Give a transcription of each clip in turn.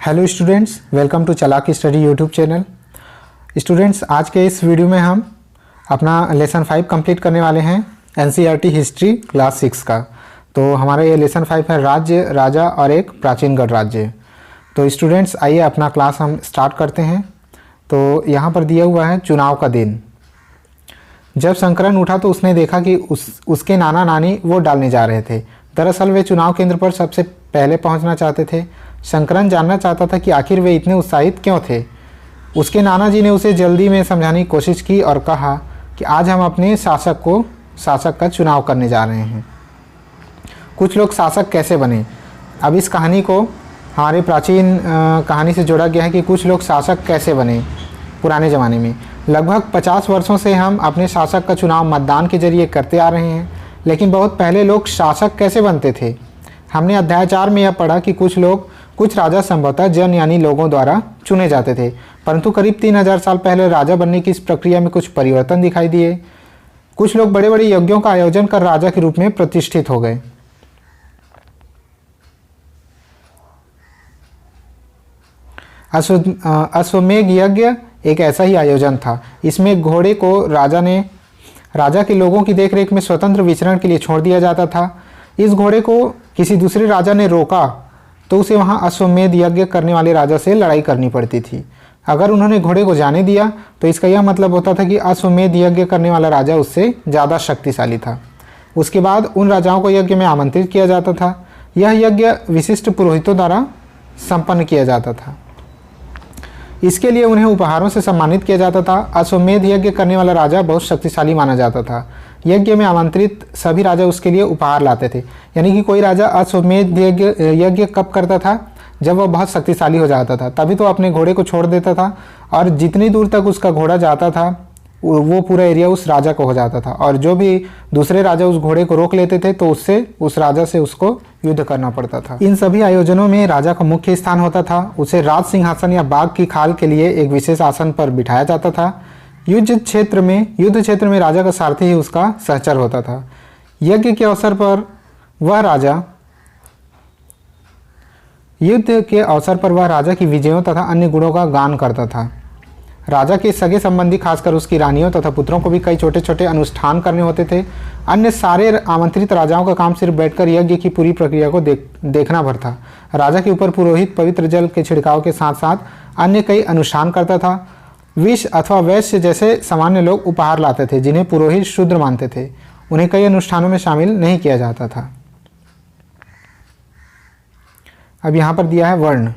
Hello students, welcome to चालाकी study YouTube channel. Students, आज के इस वीडियो में हम अपना लेसन 5 कंप्लीट करने वाले हैं एनसीईआरटी हिस्ट्री क्लास 6 का। तो हमारा ये लेसन 5 है राज्य, राजा और एक प्राचीन गणराज्य। तो स्टूडेंट्स, आइए अपना क्लास हम स्टार्ट करते हैं। तो यहाँ पर दिया हुआ है चुनाव का दिन। जब शंकरन उठा तो उसने देखा कि उसके नाना नानी वोट डालने जा रहे थे। दरअसल वे चुनाव केंद्र पर सबसे पहले पहुंचना चाहते थे। शंकरन जानना चाहता था कि आखिर वे इतने उत्साहित क्यों थे। उसके नाना जी ने उसे जल्दी में समझाने की कोशिश की और कहा कि आज हम अपने शासक का चुनाव करने जा रहे हैं। कुछ लोग शासक कैसे बने। अब इस कहानी को हमारे प्राचीन कहानी से जोड़ा गया है कि कुछ लोग शासक कैसे बने पुराने ज़माने में। लगभग 50 वर्षों से हम अपने शासक का चुनाव मतदान के जरिए करते आ रहे हैं, लेकिन बहुत पहले लोग शासक कैसे बनते थे। हमने अध्याय 4 में यह पढ़ा कि कुछ राजा संभवतः जन यानी लोगों द्वारा चुने जाते थे, परंतु करीब 3000 साल पहले राजा बनने की इस प्रक्रिया में कुछ परिवर्तन दिखाई दिए। कुछ लोग बड़े बड़े यज्ञों का आयोजन कर राजा के रूप में प्रतिष्ठित हो गए। अश्वमेध यज्ञ एक ऐसा ही आयोजन था। इसमें घोड़े को राजा के लोगों की देखरेख में स्वतंत्र विचरण के लिए छोड़ दिया जाता था। इस घोड़े को किसी दूसरे राजा ने रोका तो उसे वहां अश्वमेध यज्ञ करने वाले राजा से लड़ाई करनी पड़ती थी। अगर उन्होंने घोड़े को जाने दिया तो इसका यह मतलब होता था कि अश्वमेध यज्ञ करने वाला राजा उससे ज़्यादा शक्तिशाली था। उसके बाद उन राजाओं को यज्ञ में आमंत्रित किया जाता था। यह यज्ञ विशिष्ट पुरोहितों द्वारा संपन्न किया जाता था। इसके लिए उन्हें उपहारों से सम्मानित किया जाता था। अश्वमेध यज्ञ करने वाला राजा बहुत शक्तिशाली माना जाता था। यज्ञ में आमंत्रित सभी राजा उसके लिए उपहार लाते थे। यानी कि कोई राजा अश्वमेध यज्ञ कब करता था, जब वह बहुत शक्तिशाली हो जाता था, तभी तो अपने घोड़े को छोड़ देता था और जितनी दूर तक उसका घोड़ा जाता था वो पूरा एरिया उस राजा को हो जाता था। और जो भी दूसरे राजा उस घोड़े को रोक लेते थे तो उस राजा से उसको युद्ध करना पड़ता था। इन सभी आयोजनों में राजा का मुख्य स्थान होता था। उसे राज सिंहासन या बाघ की खाल के लिए एक विशेष आसन पर बिठाया जाता था। युद्ध क्षेत्र में राजा का सारथी ही उसका सहचर होता था। यज्ञ के अवसर पर वह राजा की विजयों तथा अन्य गुणों का गान करता था। राजा के सगे संबंधी, खासकर उसकी रानियों तथा पुत्रों को भी कई छोटे छोटे अनुष्ठान करने होते थे। अन्य सारे आमंत्रित राजाओं का काम सिर्फ बैठकर यज्ञ की पूरी प्रक्रिया को देखना भर था। राजा के ऊपर पुरोहित पवित्र जल के छिड़काव के साथ साथ अन्य कई अनुष्ठान करता था। विष अथवा वैश्य जैसे सामान्य लोग उपहार लाते थे, जिन्हें पुरोहित शूद्र मानते थे। उन्हें कई अनुष्ठानों में शामिल नहीं किया जाता था। अब यहाँ पर दिया है वर्ण।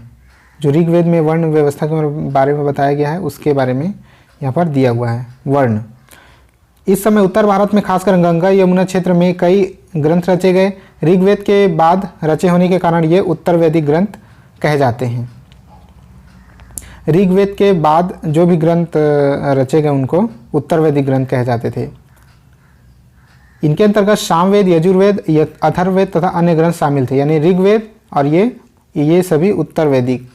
जो ऋग्वेद में वर्ण व्यवस्था के बारे में बताया गया है उसके बारे में यहाँ पर दिया हुआ है वर्ण। इस समय उत्तर भारत में खासकर गंगा यमुना क्षेत्र में कई ग्रंथ रचे गए। ऋग्वेद के बाद रचे होने के कारण ये उत्तर वैदिक ग्रंथ कहे जाते हैं। ऋग्वेद के बाद जो भी ग्रंथ रचे गए उनको उत्तर वैदिक ग्रंथ कहे जाते थे। इनके अंतर्गत सामवेद, यजुर्वेद, अथर्ववेद तथा अन्य ग्रंथ शामिल थे। यानी ऋग्वेद और ये सभी उत्तर वैदिक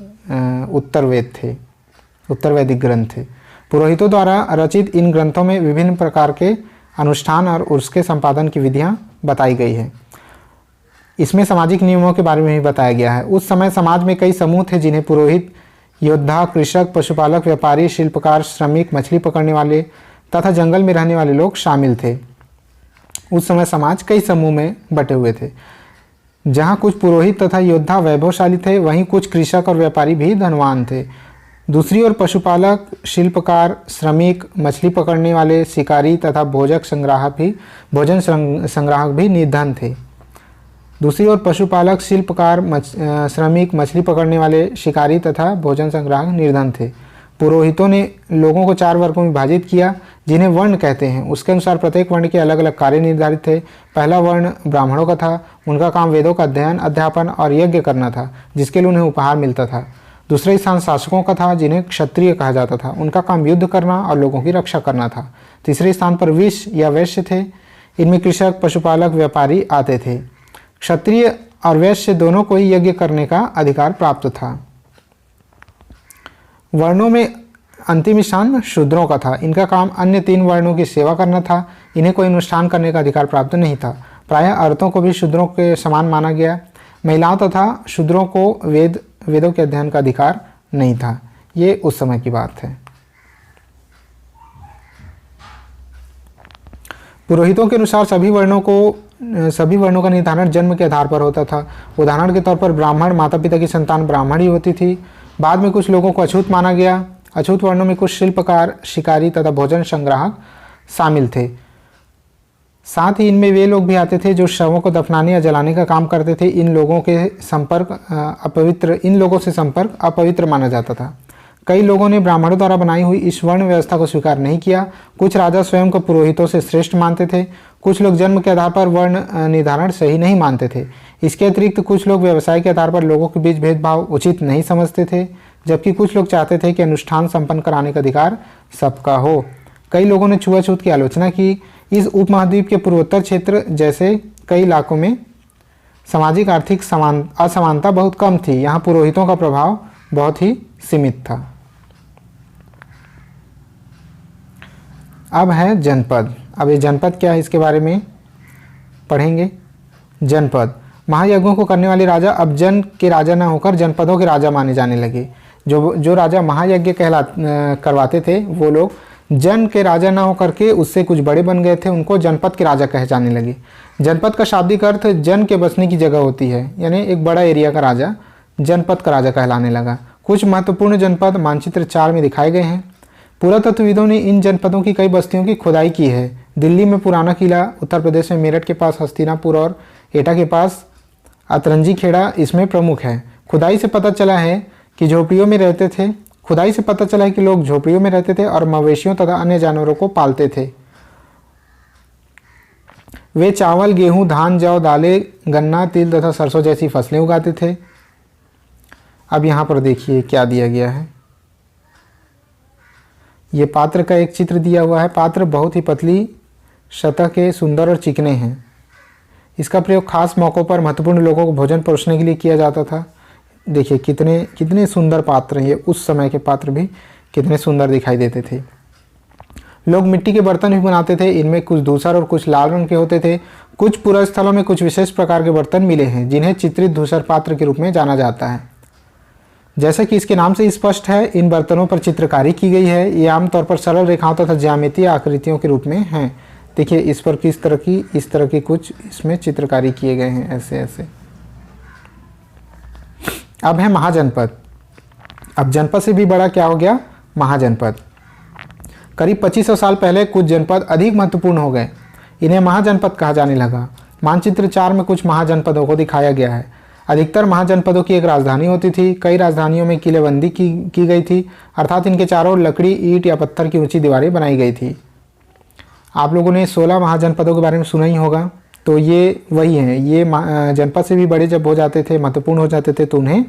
ग्रंथ थे। पुरोहितों द्वारा रचित इन ग्रंथों में विभिन्न प्रकार के अनुष्ठान और उसके संपादन की विधियां बताई गई है। इसमें सामाजिक नियमों के बारे में भी बताया गया है। उस समय समाज में कई समूह थे जिन्हें पुरोहित, योद्धा, कृषक, पशुपालक, व्यापारी, शिल्पकार, श्रमिक, मछली पकड़ने वाले तथा जंगल में रहने वाले लोग शामिल थे। उस समय समाज कई समूह में बटे हुए थे। जहाँ कुछ पुरोहित तथा योद्धा वैभवशाली थे, वहीं कुछ कृषक और व्यापारी भी धनवान थे। दूसरी ओर पशुपालक, शिल्पकार, श्रमिक, मछली पकड़ने वाले, शिकारी तथा भोजन संग्राहक भी निर्धन थे। दूसरी ओर पशुपालक, शिल्पकार, श्रमिक, मछली पकड़ने वाले, शिकारी तथा भोजन संग्राहक निर्धन थे। पुरोहितों ने लोगों को 4 वर्गों में विभाजित किया, जिन्हें वर्ण कहते हैं। उसके अनुसार प्रत्येक वर्ण के अलग अलग कार्य निर्धारित थे। पहला वर्ण ब्राह्मणों का था। उनका काम वेदों का अध्ययन, अध्यापन और यज्ञ करना था, जिसके लिए उन्हें उपहार मिलता था। दूसरा स्थान शासकों का था, जिन्हें क्षत्रिय कहा जाता था। उनका काम युद्ध करना और लोगों की रक्षा करना था। तीसरे स्थान पर विष या वैश्य थे। इनमें कृषक, पशुपालक, व्यापारी आते थे। क्षत्रिय और वैश्य दोनों को ही यज्ञ करने का अधिकार प्राप्त था। वर्णों में अंतिम स्थान शूद्रों का था। इनका काम अन्य 3 वर्णों की सेवा करना था। इन्हें कोई अनुष्ठान करने का अधिकार प्राप्त नहीं था। प्रायः औरतों को भी शूद्रों के समान माना गया। महिलाओं तथा शूद्रों को वेदों के अध्ययन का अधिकार नहीं था। ये उस समय की बात है। पुरोहितों के अनुसार सभी वर्णों का निर्धारण जन्म के आधार पर होता था। उदाहरण के तौर पर ब्राह्मण माता पिता की संतान ब्राह्मण ही होती थी। बाद में कुछ लोगों को अछूत माना गया। अछूत वर्णों में कुछ शिल्पकार, शिकारी तथा भोजन संग्राहक शामिल थे। साथ ही इनमें वे लोग भी आते थे जो शवों को दफनाने या जलाने का काम करते थे। इन लोगों से संपर्क अपवित्र माना जाता था। कई लोगों ने ब्राह्मणों द्वारा बनाई हुई इस वर्ण व्यवस्था को स्वीकार नहीं किया। कुछ राजा स्वयं को पुरोहितों से श्रेष्ठ मानते थे। कुछ लोग जन्म के आधार पर वर्ण निर्धारण सही नहीं मानते थे। इसके अतिरिक्त कुछ लोग व्यवसाय के आधार पर लोगों के बीच भेदभाव उचित नहीं समझते थे, जबकि कुछ लोग चाहते थे कि अनुष्ठान संपन्न कराने का अधिकार सबका हो। कई लोगों ने छुआछूत की आलोचना की। इस उपमहाद्वीप के पूर्वोत्तर क्षेत्र जैसे कई इलाकों में सामाजिक आर्थिक असमानता बहुत कम थी। यहाँ पुरोहितों का प्रभाव बहुत ही सीमित था। अब है जनपद। अब ये जनपद क्या है इसके बारे में पढ़ेंगे। जनपद महायज्ञों को करने वाले राजा अब जन के राजा न होकर जनपदों के राजा माने जाने लगे। जो राजा महायज्ञ करवाते थे वो लोग जन के राजा न होकर के उससे कुछ बड़े बन गए थे, उनको जनपद के राजा कहे जाने लगे। जनपद का शाब्दिक अर्थ जन के बसने की जगह होती है, यानी एक बड़ा एरिया का राजा जनपद का राजा कहलाने लगा। कुछ महत्वपूर्ण जनपद मानचित्र 4 में दिखाए गए हैं। पुरातत्वविदों ने इन जनपदों की कई बस्तियों की खुदाई की है। दिल्ली में पुराना किला, उत्तर प्रदेश में मेरठ के पास हस्तिनापुर और एटा के पास अतरंजी खेड़ा इसमें प्रमुख है। खुदाई से पता चला है कि लोग झोपड़ियों में रहते थे और मवेशियों तथा अन्य जानवरों को पालते थे। वे चावल, गेहूं, धान, जौ, दालें, गन्ना, तिल तथा सरसों जैसी फसलें उगाते थे। अब यहाँ पर देखिए क्या दिया गया है। ये पात्र का एक चित्र दिया हुआ है। पात्र बहुत ही पतली सतह के, सुंदर और चिकने हैं। इसका प्रयोग खास मौक़ों पर महत्वपूर्ण लोगों को भोजन परोसने के लिए किया जाता था। देखिए कितने सुंदर पात्र हैं ये। उस समय के पात्र भी कितने सुंदर दिखाई देते थे। लोग मिट्टी के बर्तन भी बनाते थे। इनमें कुछ धूसर और कुछ लाल रंग के होते थे। कुछ पुरास्थलों में कुछ विशेष प्रकार के बर्तन मिले हैं जिन्हें चित्रित धूसर पात्र के रूप में जाना जाता है। जैसा कि इसके नाम से स्पष्ट है, इन बर्तनों पर चित्रकारी की गई है। ये आमतौर पर सरल रेखाओं तथा ज्यामितीय आकृतियों के रूप में हैं। देखिए इस पर इस तरह की कुछ इसमें चित्रकारी किए गए हैं, ऐसे ऐसे। अब है महाजनपद। अब जनपद से भी बड़ा क्या हो गया, महाजनपद। करीब 2500 साल पहले कुछ जनपद अधिक महत्वपूर्ण हो गए। इन्हें महाजनपद कहा जाने लगा। मानचित्र 4 में कुछ महाजनपदों को दिखाया गया है। अधिकतर महाजनपदों की एक राजधानी होती थी। कई राजधानियों में किलेबंदी की गई थी, अर्थात इनके चारों ओर लकड़ी, ईंट या पत्थर की ऊंची दीवारें बनाई गई थी। आप लोगों ने 16 महाजनपदों के बारे में सुना ही होगा, तो ये वही हैं। ये जनपद से भी बड़े जब हो जाते थे, महत्वपूर्ण हो जाते थे, तो उन्हें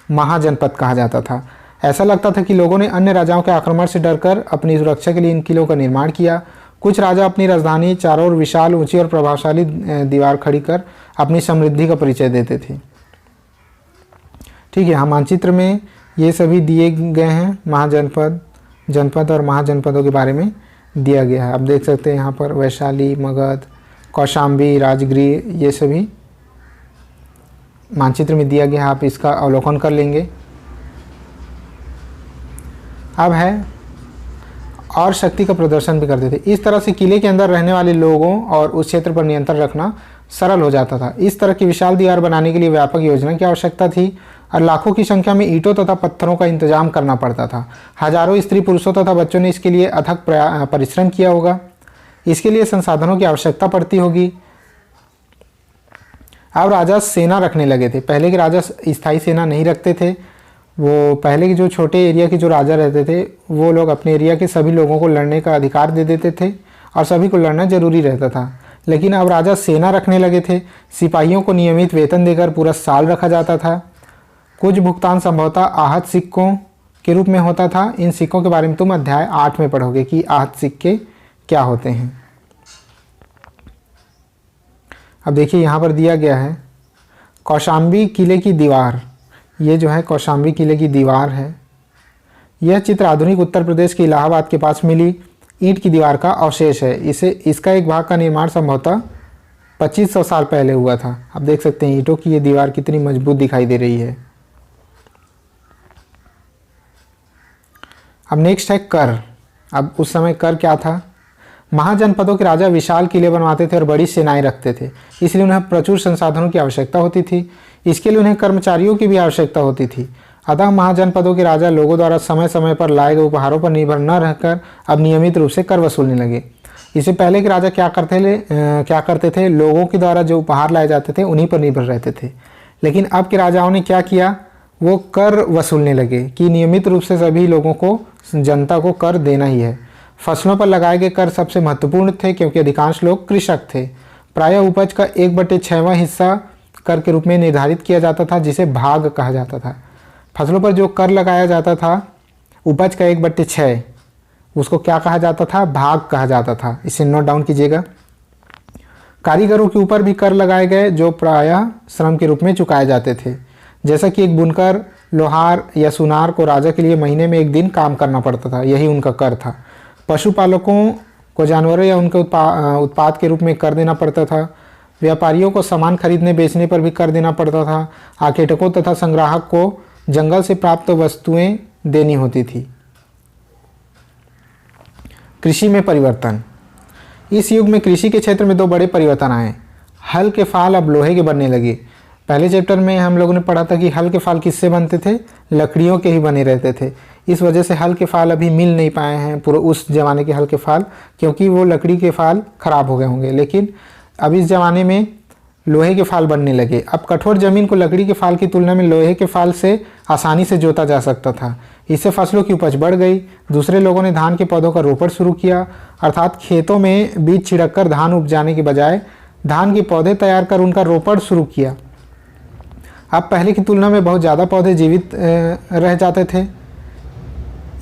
महाजनपद कहा जाता था। ऐसा लगता था कि लोगों ने अन्य राजाओं के आक्रमण से डरकर अपनी सुरक्षा के लिए इन किलों का निर्माण किया। कुछ राजा अपनी राजधानी चारों ओर विशाल, ऊंची और प्रभावशाली दीवार खड़ी कर अपनी समृद्धि का परिचय देते थे। ठीक है, हम मानचित्र में ये सभी दिए गए हैं। जनपद और महाजनपदों के बारे में दिया गया है। आप देख सकते हैं यहाँ पर वैशाली, मगध, कौशाम्बी, राजगृह, ये सभी मानचित्र में दिया गया है। आप इसका अवलोकन कर लेंगे। अब है और शक्ति का प्रदर्शन भी करते थे। इस तरह से किले के अंदर रहने वाले लोगों और उस क्षेत्र पर नियंत्रण रखना सरल हो जाता था। इस तरह की विशाल दीवार बनाने के लिए व्यापक योजना की आवश्यकता थी और लाखों की संख्या में ईंटों तथा पत्थरों का इंतजाम करना पड़ता था। हजारों स्त्री पुरुषों तथा बच्चों ने इसके लिए अथक परिश्रम किया होगा। इसके लिए संसाधनों की आवश्यकता पड़ती होगी। अब राजा सेना रखने लगे थे। पहले के राजा स्थायी सेना नहीं रखते थे। वो पहले के जो छोटे एरिया के जो राजा रहते थे, वो लोग अपने एरिया के सभी लोगों को लड़ने का अधिकार दे देते थे और सभी को लड़ना जरूरी रहता था। लेकिन अब राजा सेना रखने लगे थे। सिपाहियों को नियमित वेतन देकर पूरा साल रखा जाता था। कुछ भुगतान संभवतः आहत सिक्कों के रूप में होता था। इन सिक्कों के बारे में तुम अध्याय 8 में पढ़ोगे कि आहत सिक्के क्या होते हैं। अब देखिए यहाँ पर दिया गया है कौशाम्बी किले की दीवार। ये जो है कौशाम्बी किले की दीवार है। यह चित्र आधुनिक उत्तर प्रदेश के इलाहाबाद के पास मिली ईंट की दीवार का अवशेष है। इसका एक भाग का निर्माण संभवतः 2500 साल पहले हुआ था। आप देख सकते हैं ईंटों की ये दीवार कितनी मजबूत दिखाई दे रही है। अब नेक्स्ट है कर। अब उस समय कर क्या था? महाजनपदों के राजा विशाल किले बनवाते थे और बड़ी सेनाएं रखते थे, इसलिए उन्हें प्रचुर संसाधनों की आवश्यकता होती थी। इसके लिए उन्हें कर्मचारियों की भी आवश्यकता होती थी। अतः महाजनपदों के राजा लोगों द्वारा समय समय पर लाए गए उपहारों पर निर्भर न रहकर अब नियमित रूप से कर वसूलने लगे। इससे पहले के राजा क्या करते थे? लोगों के द्वारा जो उपहार लाए जाते थे उन्हीं पर निर्भर रहते थे। लेकिन अब के राजाओं ने क्या किया? वो कर वसूलने लगे कि नियमित रूप से सभी लोगों को, जनता को कर देना ही है। फसलों पर लगाए गए कर सबसे महत्वपूर्ण थे क्योंकि अधिकांश लोग कृषक थे। प्रायः उपज का 1/6वां हिस्सा कर के रूप में निर्धारित किया जाता था, जिसे भाग कहा जाता था। फसलों पर जो कर लगाया जाता था, उपज का 1/6, उसको क्या कहा जाता था? भाग कहा जाता था। इसे नोट डाउन कीजिएगा। कारीगरों के ऊपर भी कर लगाए गए जो प्रायः श्रम के रूप में चुकाए जाते थे। जैसा कि एक बुनकर, लोहार या सुनार को राजा के लिए महीने में 1 दिन काम करना पड़ता था, यही उनका कर था। पशुपालकों को जानवरों या उनके उत्पाद के रूप में कर देना पड़ता था। व्यापारियों को सामान खरीदने बेचने पर भी कर देना पड़ता था। आखेटकों तथा संग्राहक को जंगल से प्राप्त वस्तुएं देनी होती थी। कृषि में परिवर्तन। इस युग में कृषि के क्षेत्र में 2 बड़े परिवर्तन आए। हल के फाल अब लोहे के बनने लगे। पहले चैप्टर में हम लोगों ने पढ़ा था कि हल के फाल किससे बनते थे? लकड़ियों के ही बने रहते थे। इस वजह से हल के फाल अभी मिल नहीं पाए हैं पूरे उस ज़माने के हल के फाल, क्योंकि वो लकड़ी के फाल खराब हो गए होंगे। लेकिन अब इस ज़माने में लोहे के फाल बनने लगे। अब कठोर ज़मीन को लकड़ी के फाल की तुलना में लोहे के फाल से आसानी से जोता जा सकता था। इससे फसलों की उपज बढ़ गई। दूसरे लोगों ने धान के पौधों का रोपण शुरू किया, अर्थात खेतों में बीज छिड़ककर धान उपजाने के बजाय धान के पौधे तैयार कर उनका रोपण शुरू किया। अब पहले की तुलना में बहुत ज़्यादा पौधे जीवित रह जाते थे,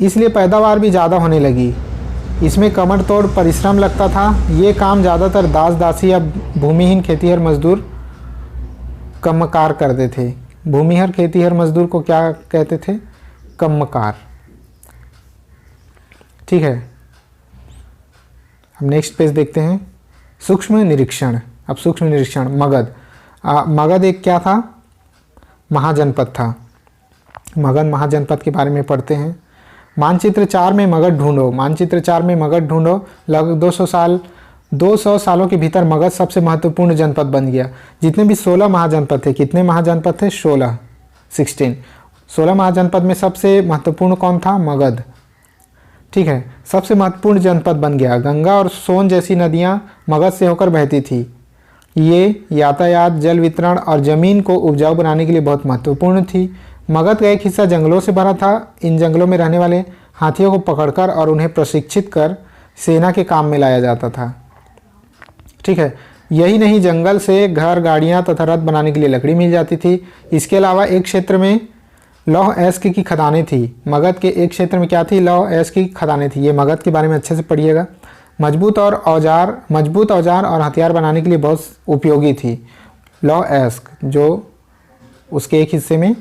इसलिए पैदावार भी ज़्यादा होने लगी। इसमें कमर तोड़ परिश्रम लगता था। ये काम ज़्यादातर दास दासी या भूमिहीन खेतीहर मजदूर कम्मकार करते थे। भूमिहीन खेतीहर मजदूर को क्या कहते थे? कम्मकार। ठीक है, अब नेक्स्ट पेज देखते हैं। सूक्ष्म निरीक्षण। अब सूक्ष्म निरीक्षण। मगध। मगध एक क्या था? महाजनपद था। मगध महाजनपद के बारे में पढ़ते हैं। मानचित्र 4 में मगध ढूंढो। मानचित्र 4 में मगध ढूंढो। लगभग 200 सालों के भीतर मगध सबसे महत्वपूर्ण जनपद बन गया। जितने भी 16 महाजनपद थे, कितने महाजनपद थे? 16 16 महाजनपद में सबसे महत्वपूर्ण कौन था? मगध। ठीक है, सबसे महत्वपूर्ण जनपद बन गया। गंगा और सोन जैसी नदियां मगध से होकर बहती थी। ये यातायात, जल वितरण और ज़मीन को उपजाऊ बनाने के लिए बहुत महत्वपूर्ण थी। मगध का एक हिस्सा जंगलों से भरा था। इन जंगलों में रहने वाले हाथियों को पकड़कर और उन्हें प्रशिक्षित कर सेना के काम में लाया जाता था। ठीक है, यही नहीं, जंगल से घर, गाड़ियाँ तथा रथ बनाने के लिए लकड़ी मिल जाती थी। इसके अलावा एक क्षेत्र में लौह अयस्क की खदानें थी। मगध के एक क्षेत्र में क्या थी? लौह अयस्क की खदानें थी। ये मगध के बारे में अच्छे से पढ़िएगा। मजबूत औजार और हथियार बनाने के लिए बहुत उपयोगी थी लौह अयस्क, जो उसके एक हिस्से में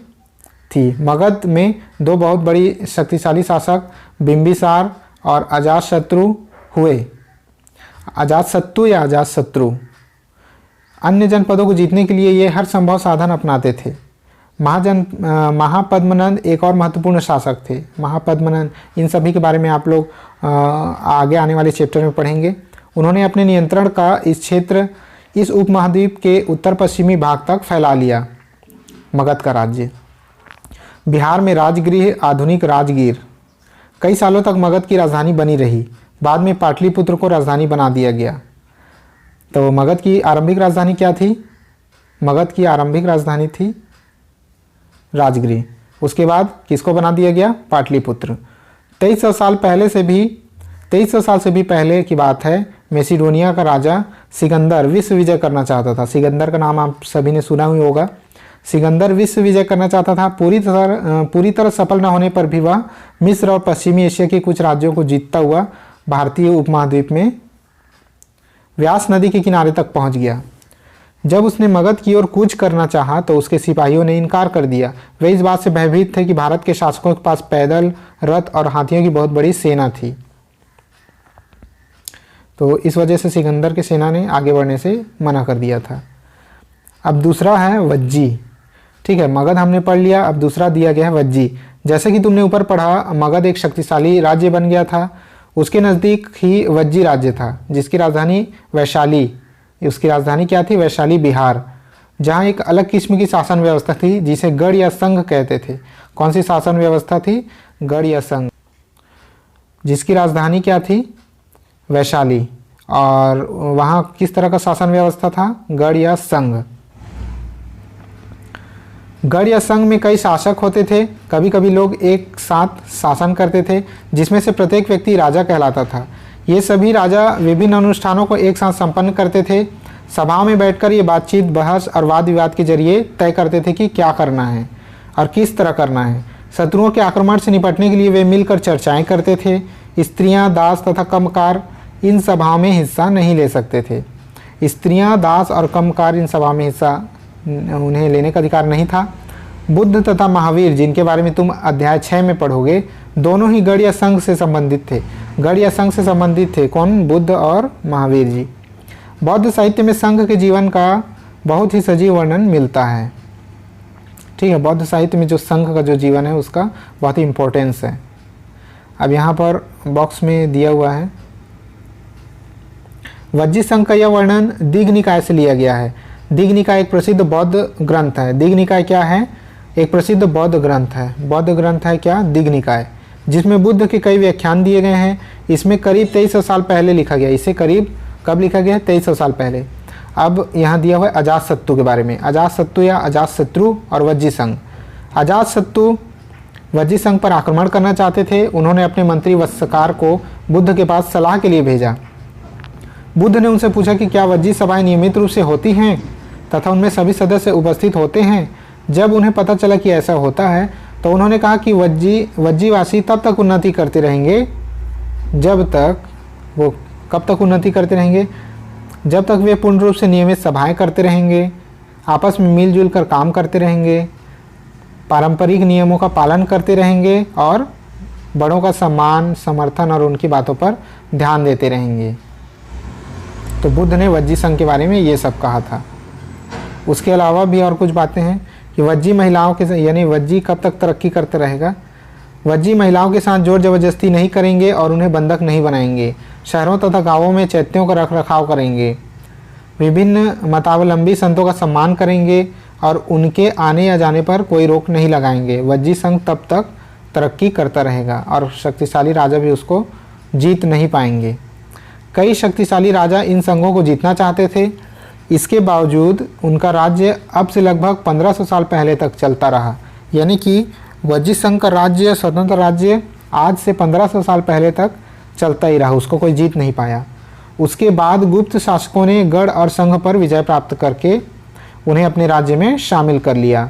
थी। मगध में 2 बहुत बड़ी शक्तिशाली शासक बिंबिसार और अजातशत्रु हुए। अजातशत्रु। अन्य जनपदों को जीतने के लिए ये हर संभव साधन अपनाते थे। महापद्मनंद एक और महत्वपूर्ण शासक थे। महापद्मनंद, इन सभी के बारे में आप लोग आगे आने वाले चैप्टर में पढ़ेंगे। उन्होंने अपने नियंत्रण का इस क्षेत्र, इस उपमहाद्वीप के उत्तर पश्चिमी भाग तक फैला लिया। मगध का राज्य। बिहार में राजगृह, आधुनिक राजगीर, कई सालों तक मगध की राजधानी बनी रही। बाद में पाटलिपुत्र को राजधानी बना दिया गया। तो मगध की आरंभिक राजधानी क्या थी? मगध की आरंभिक राजधानी थी राजगृह। उसके बाद किसको बना दिया गया? पाटलिपुत्र। 2300 साल से भी पहले की बात है। मैसिडोनिया का राजा सिकंदर विश्व विजय करना चाहता था। सिकंदर का नाम आप सभी ने सुना ही होगा। सिकंदर विश्व विजय करना चाहता था। पूरी तरह सफल न होने पर भी वह मिस्र और पश्चिमी एशिया के कुछ राज्यों को जीतता हुआ भारतीय उपमहाद्वीप में व्यास नदी के किनारे तक पहुंच गया। जब उसने मगध की ओर कूच करना चाहा तो उसके सिपाहियों ने इनकार कर दिया। वे इस बात से भयभीत थे कि भारत के शासकों के पास पैदल, रथ और हाथियों की बहुत बड़ी सेना थी। तो इस वजह से सिकंदर की सेना ने आगे बढ़ने से मना कर दिया था। अब दूसरा है वज्जी। ठीक है, मगध हमने पढ़ लिया। अब दूसरा दिया गया है वज्जी। जैसे कि तुमने ऊपर पढ़ा, मगध एक शक्तिशाली राज्य बन गया था। उसके नज़दीक ही वज्जी राज्य था जिसकी राजधानी वैशाली, उसकी राजधानी क्या थी? वैशाली, बिहार, जहाँ एक अलग किस्म की शासन व्यवस्था थी जिसे गढ़ या संघ कहते थे। कौन सी शासन व्यवस्था थी? गढ़ या संघ, जिसकी राजधानी क्या थी? वैशाली। और वहाँ किस तरह का शासन व्यवस्था था? गढ़ या संघ। गढ़ या संघ में कई शासक होते थे। कभी कभी लोग एक साथ शासन करते थे जिसमें से प्रत्येक व्यक्ति राजा कहलाता था। ये सभी राजा विभिन्न अनुष्ठानों को एक साथ संपन्न करते थे। सभाओं में बैठकर ये बातचीत, बहस और वाद विवाद के जरिए तय करते थे कि क्या करना है और किस तरह करना है। शत्रुओं के आक्रमण से निपटने के लिए वे मिलकर चर्चाएं करते थे। स्त्रियां, दास तथा कमकार इन सभाओं में हिस्सा नहीं ले सकते थे। स्त्रियां, दास और कमकार इन सभा में हिस्सा उन्हें लेने का अधिकार नहीं था। बुद्ध तथा महावीर, जिनके बारे में तुम अध्याय 6 में पढ़ोगे, दोनों ही गढ़ या संघ से संबंधित थे। गढ़ या संघ से संबंधित थे कौन? बुद्ध और महावीर जी। बौद्ध साहित्य में संघ के जीवन का बहुत ही सजीव वर्णन मिलता है। ठीक है, बौद्ध साहित्य में जो संघ का जो जीवन है उसका बहुत ही इम्पोर्टेंस है। अब यहाँ पर बॉक्स में दिया हुआ है, वज्जी संघ का यह वर्णन दीघ निकाय से लिया गया है। दीघ निकाय एक प्रसिद्ध बौद्ध ग्रंथ है। दीघ निकाय क्या है? एक प्रसिद्ध बौद्ध ग्रंथ है। बौद्ध ग्रंथ है क्या? दीघ निकाय, जिसमें बुद्ध के कई व्याख्यान दिए गए हैं। इसमें करीब 2300 साल पहले लिखा गया। इसे करीब कब लिखा गया? 2300 साल पहले। अब यहाँ दिया हुआ है अजातशत्रु के बारे में। अजातशत्रु या अजातशत्रु और वज्जी संघ। अजातशत्रु वज्जी संघ पर आक्रमण करना चाहते थे। उन्होंने अपने मंत्री वत्सकार को बुद्ध के पास सलाह के लिए भेजा। बुद्ध ने उनसे पूछा कि क्या वज्जी सभाएं नियमित रूप से होती हैं तथा उनमें सभी सदस्य उपस्थित होते हैं। जब उन्हें पता चला कि ऐसा होता है तो उन्होंने कहा कि वज्जीवासी तब तक उन्नति करते रहेंगे जब तक वो कब तक उन्नति करते रहेंगे? जब तक वे पूर्ण रूप से नियमित सभाएं करते रहेंगे, आपस में मिलजुल कर काम करते रहेंगे, पारंपरिक नियमों का पालन करते रहेंगे और बड़ों का सम्मान, समर्थन और उनकी बातों पर ध्यान देते रहेंगे। तो बुद्ध ने वज्जी संघ के बारे में ये सब कहा था। उसके अलावा भी और कुछ बातें हैं कि वज्जी महिलाओं के, यानी वज्जी कब तक तरक्की करते रहेगा? वज्जी महिलाओं के साथ जोर जबरदस्ती नहीं करेंगे और उन्हें बंधक नहीं बनाएंगे। शहरों तथा गांवों में चैत्यों का रखरखाव करेंगे। विभिन्न मतावलंबी संतों का सम्मान करेंगे और उनके आने या जाने पर कोई रोक नहीं लगाएंगे। वज्जी संघ तब तक तरक्की करता रहेगा और शक्तिशाली राजा भी उसको जीत नहीं पाएंगे। कई शक्तिशाली राजा इन संघों को जीतना चाहते थे। इसके बावजूद उनका राज्य अब से लगभग 1500 साल पहले तक चलता रहा। यानी कि वज्जी संघ का राज्य, स्वतंत्र राज्य, आज से 1500 साल पहले तक चलता ही रहा, उसको कोई जीत नहीं पाया। उसके बाद गुप्त शासकों ने गढ़ और संघ पर विजय प्राप्त करके उन्हें अपने राज्य में शामिल कर लिया।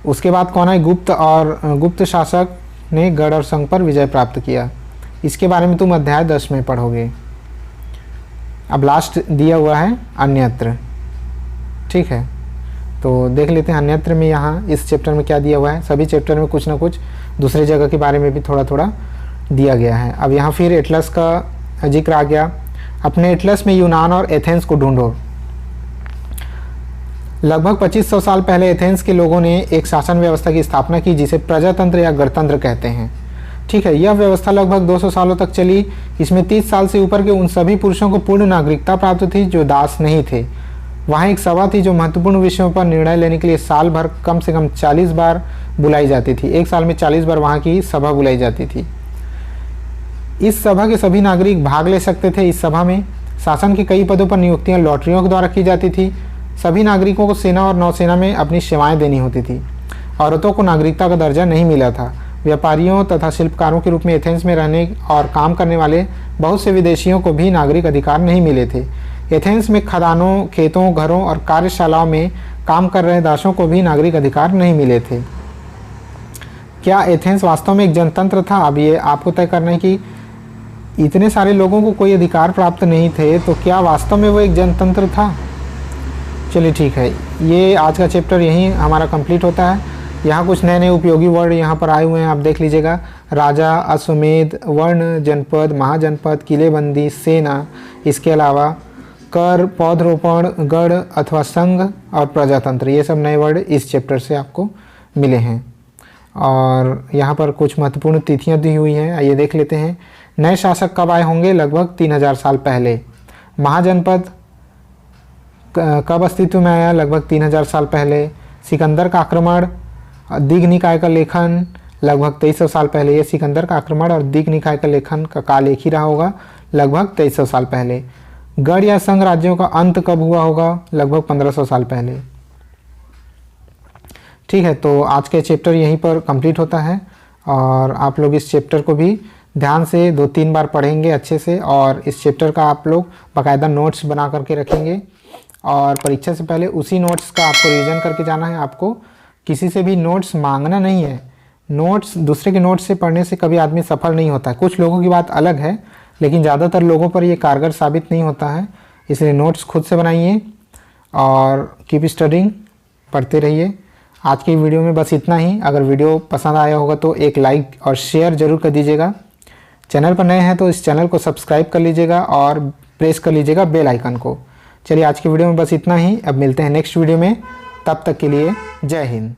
उसके बाद कौन है? गुप्त शासक ने गढ़ और संघ पर विजय प्राप्त किया। इसके बारे में तुम अध्याय 10 में पढ़ोगे। अब लास्ट दिया हुआ है अन्यत्र। ठीक है, तो देख लेते हैं अन्यत्र में यहाँ इस चैप्टर में क्या दिया हुआ है। सभी चैप्टर में कुछ ना कुछ दूसरे जगह के बारे में भी थोड़ा थोड़ा दिया गया है। अब यहाँ फिर एटलस का जिक्र आ गया। अपने एटलस में यूनान और एथेंस को ढूंढो। लगभग 2500 साल पहले एथेंस के लोगों ने एक शासन व्यवस्था की स्थापना की जिसे प्रजातंत्र या गणतंत्र कहते हैं। ठीक है, यह व्यवस्था लगभग 200 सालों तक चली। इसमें 30 साल से ऊपर के उन सभी पुरुषों को पूर्ण नागरिकता प्राप्त थी जो दास नहीं थे। वहाँ एक सभा थी जो महत्वपूर्ण विषयों पर निर्णय लेने के लिए साल भर कम से कम 40 बार बुलाई जाती थी। एक साल में 40 बार वहाँ की सभा बुलाई जाती थी। इस सभा के सभी नागरिक भाग ले सकते थे। इस सभा में शासन के कई पदों पर नियुक्तियां लॉटरियों के द्वारा की जाती थी। सभी नागरिकों को सेना और नौसेना में अपनी सेवाएं देनी होती थी। औरतों को नागरिकता का दर्जा नहीं मिला था। व्यापारियों तथा शिल्पकारों के रूप में एथेंस में रहने और काम करने वाले बहुत से विदेशियों को भी नागरिक अधिकार नहीं मिले थे। एथेंस में खदानों, खेतों, घरों और कार्यशालाओं में काम कर रहे दासों को भी नागरिक अधिकार नहीं मिले थे। क्या एथेंस वास्तव में एक जनतंत्र था? अब ये आपको तय करना है कि इतने सारे लोगों को कोई अधिकार प्राप्त नहीं थे, तो क्या वास्तव में वो एक जनतंत्र था? चलिए ठीक है, ये आज का चैप्टर यहीं हमारा कंप्लीट होता है। यहाँ कुछ नए नए उपयोगी वर्ड यहाँ पर आए हुए हैं, आप देख लीजिएगा। राजा, अश्वमेध, वर्ण, जनपद, महाजनपद, किलेबंदी, सेना, इसके अलावा कर, पौधरोपण, गढ़ अथवा संघ और प्रजातंत्र, ये सब नए वर्ड इस चैप्टर से आपको मिले हैं। और यहाँ पर कुछ महत्वपूर्ण तिथियाँ दी हुई हैं, आइए देख लेते हैं। नए शासक कब आए होंगे? लगभग 3000 साल पहले। महाजनपद कब अस्तित्व में आया? लगभग 3000 साल पहले। सिकंदर का आक्रमण, दीघ निकाय का लेखन, लगभग 2300 साल पहले। ये सिकंदर का आक्रमण और दीघ निकाय का लेखन का काल एक ही रहा होगा, लगभग 2300 साल पहले। गढ़ या संघ राज्यों का अंत कब हुआ होगा? लगभग 1500 साल पहले। ठीक है, तो आज के चैप्टर यहीं पर कंप्लीट होता है और आप लोग इस चैप्टर को भी ध्यान से 2-3 बार पढ़ेंगे अच्छे से, और इस चैप्टर का आप लोग बाकायदा नोट्स बना करके रखेंगे और परीक्षा से पहले उसी नोट्स का आपको रिवीजन करके जाना है। आपको किसी से भी नोट्स मांगना नहीं है। नोट्स दूसरे के नोट्स से पढ़ने से कभी आदमी सफल नहीं होता है। कुछ लोगों की बात अलग है, लेकिन ज़्यादातर लोगों पर ये कारगर साबित नहीं होता है। इसलिए नोट्स खुद से बनाइए और कीप स्टडिंग, पढ़ते रहिए। आज की वीडियो में बस इतना ही। अगर वीडियो पसंद आया होगा तो एक लाइक और शेयर ज़रूर कर दीजिएगा। चैनल पर नए हैं तो इस चैनल को सब्सक्राइब कर लीजिएगा और प्रेस कर लीजिएगा बेल आइकन को। चलिए आज की वीडियो में बस इतना ही। अब मिलते हैं नेक्स्ट वीडियो में, तब तक के लिए जय हिंद।